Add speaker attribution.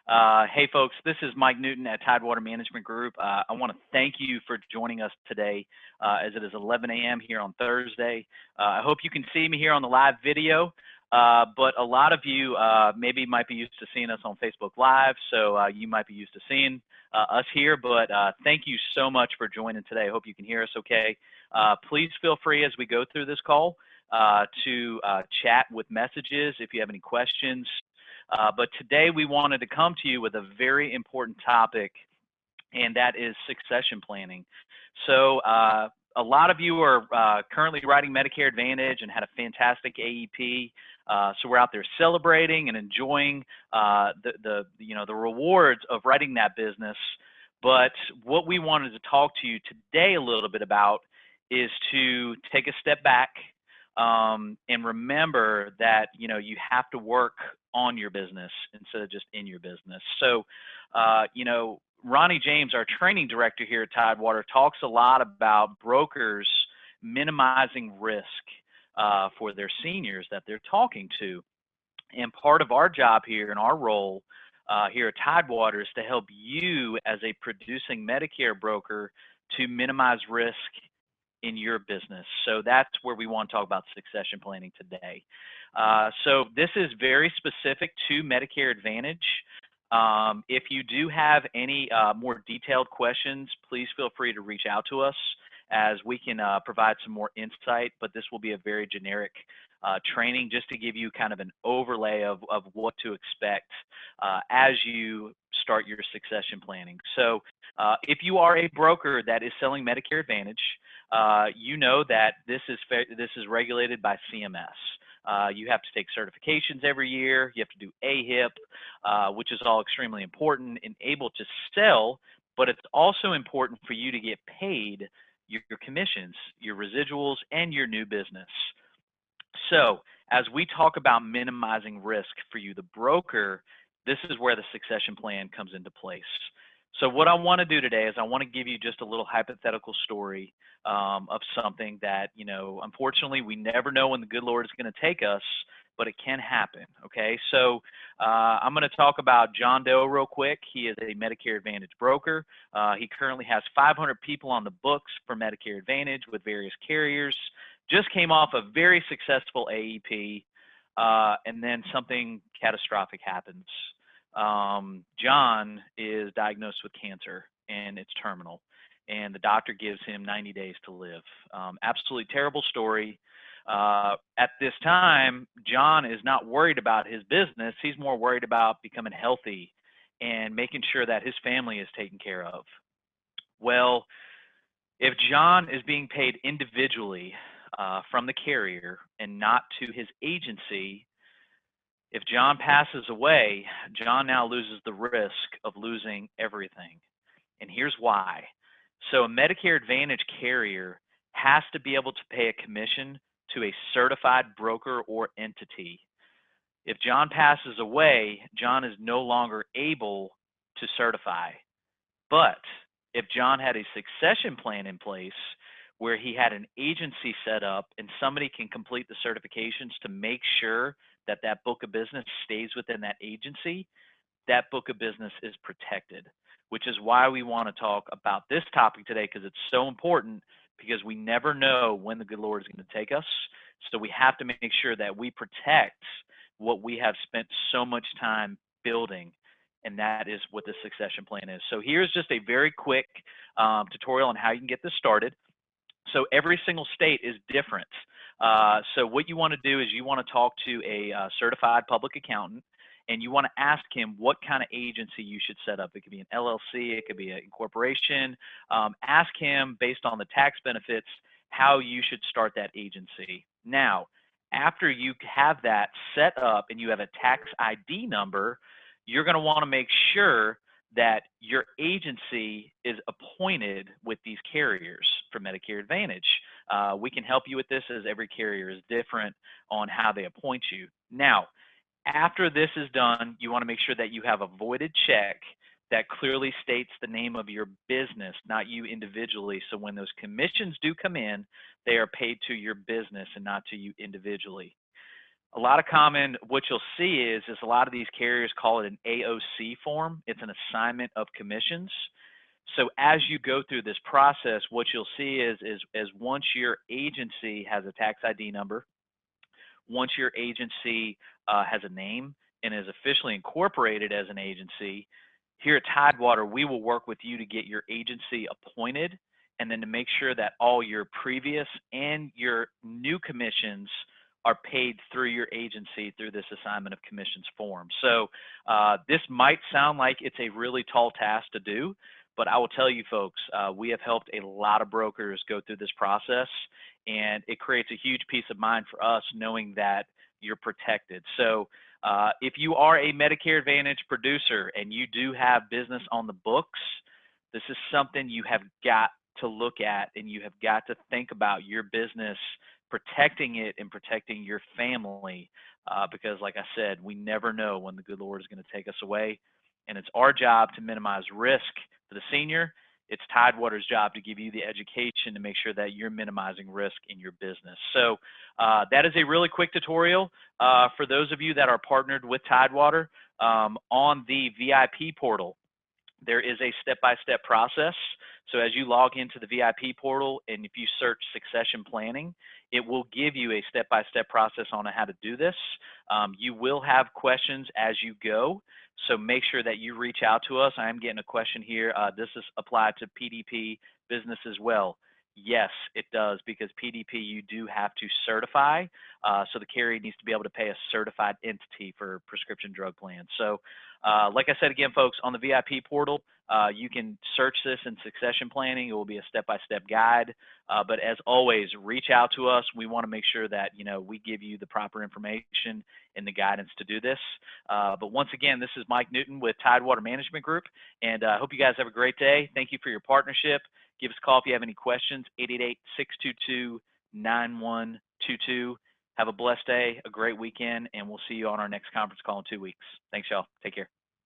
Speaker 1: Hey, folks, this is Mike Newton at Tidewater Management Group. I want to thank you for joining us today as it is 11 a.m. here on Thursday. I hope you can see me here on the live video, but a lot of you maybe might be used to seeing us on Facebook Live, so you might be used to seeing us here, but thank you so much for joining today. I hope you can hear us okay. Please feel free as we go through this call to chat with messages if you have any questions. But today we wanted to come to you with a very important topic, and that is succession planning. So a lot of you are currently writing Medicare Advantage and had a fantastic AEP. So we're out there celebrating and enjoying the rewards of writing that business. But what we wanted to talk to you today a little bit about is to take a step back and remember that you have to work on your business instead of just in your business. So Ronnie James, our training director here at Tidewater, talks a lot about brokers minimizing risk for their seniors that they're talking to. And part of our job here and our role here at Tidewater is to help you as a producing Medicare broker to minimize risk in your business. So that's where we want to talk about succession planning today. So this is very specific to Medicare Advantage. If you do have any more detailed questions, please feel free to reach out to us as we can provide some more insight, but this will be a very generic training just to give you kind of an overlay of what to expect as you start your succession planning. So if you are a broker that is selling Medicare Advantage, you know that this is regulated by CMS. You have to take certifications every year. You have to do AHIP, which is all extremely important and able to sell, but it's also important for you to get paid your commissions, your residuals, and your new business. So as we talk about minimizing risk for you, the broker, this is where the succession plan comes into place. So what I want to do today is I want to give you just a little hypothetical story of something that, unfortunately, we never know when the good Lord is going to take us, but it can happen, okay? So I'm going to talk about John Doe real quick. He is a Medicare Advantage broker. He currently has 500 people on the books for Medicare Advantage with various carriers. Just came off a very successful AEP, and then something catastrophic happens. John is diagnosed with cancer, and it's terminal, and the doctor gives him 90 days to live. Absolutely terrible story. At this time, John is not worried about his business. He's more worried about becoming healthy and making sure that his family is taken care of. Well, if John is being paid individually from the carrier and not to his agency, if John passes away, John now loses the risk of losing everything. And here's why. So a Medicare Advantage carrier has to be able to pay a commission to a certified broker or entity. If John passes away, John is no longer able to certify. But if John had a succession plan in place where he had an agency set up and somebody can complete the certifications to make sure that that book of business stays within that agency, that book of business is protected, which is why we want to talk about this topic today, because it's so important, because we never know when the good Lord is going to take us. So we have to make sure that we protect what we have spent so much time building, and that is what the succession plan is. So here's just a very quick tutorial on how you can get this started. So every single state is different. So what you want to do is you want to talk to a certified public accountant, and you want to ask him what kind of agency you should set up. It could be an LLC, it could be a corporation. Ask him, based on the tax benefits, how you should start that agency. Now, after you have that set up and you have a tax ID number, you're going to want to make sure that your agency is appointed with these carriers for Medicare Advantage. We can help you with this, as every carrier is different on how they appoint you. Now, after this is done, you want to make sure that you have a voided check that clearly states the name of your business, not you individually. So when those commissions do come in, they are paid to your business and not to you individually. A lot of common, what you'll see is a lot of these carriers call it an AOC form. It's an assignment of commissions. So as you go through this process, what you'll see is once your agency has a tax ID number, once your agency has a name and is officially incorporated as an agency, here at Tidewater, we will work with you to get your agency appointed and then to make sure that all your previous and your new commissions are paid through your agency through this assignment of commissions form. So this might sound like it's a really tall task to do, but I will tell you folks, we have helped a lot of brokers go through this process, and it creates a huge peace of mind for us knowing that you're protected. So if you are a Medicare Advantage producer and you do have business on the books, this is something you have got to look at, and you have got to think about your business, protecting it and protecting your family, because like I said, we never know when the good Lord is going to take us away, and it's our job to minimize risk for the senior. It's Tidewater's job to give you the education to make sure that you're minimizing risk in your business. So that is a really quick tutorial for those of you that are partnered with Tidewater. On the VIP portal, there is a step-by-step process. So as you log into the VIP portal, and if you search succession planning, it will give you a step-by-step process on how to do this. You will have questions as you go, so make sure that you reach out to us. I am getting a question here. Does this apply to PDP business as well? Yes, it does, because PDP you do have to certify. So the carrier needs to be able to pay a certified entity for prescription drug plans. So like I said again, folks, on the VIP portal, you can search this in succession planning. It will be a step-by-step guide. But as always, reach out to us. We want to make sure that we give you the proper information and the guidance to do this. But once again, this is Mike Newton with Tidewater Management Group, and I hope you guys have a great day. Thank you for your partnership. Give us a call if you have any questions, 888-622-9122. Have a blessed day, a great weekend, and we'll see you on our next conference call in 2 weeks. Thanks, y'all. Take care.